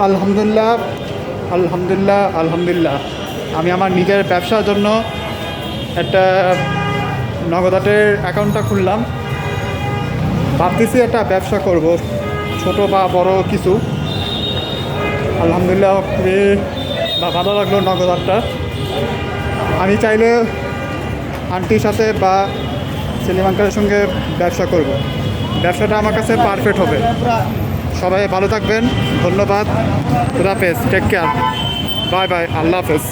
আলহামদুলিল্লাহ আলহামদুলিল্লাহ আলহামদুলিল্লাহ আমি আমার নিজের ব্যবসার জন্য একটা নগদাটের অ্যাকাউন্টটা খুললাম। ভাবতেছি একটা ব্যবসা করব, ছোট বা বড় কিছু। আলহামদুলিল্লাহ খুবই ভালো লাগলো নগদাটটা। আমি চাইলে আন্টির সাথে বা সেলিম আঙ্কেলের সঙ্গে ব্যবসা করব। ব্যবসাটা আমার কাছে পারফেক্ট হবে। সবাই ভালো থাকবেন, ধন্যবাদ, খুদা হাফেজ, টেক কেয়ার, বাই বাই, আল্লাহ হাফেজ।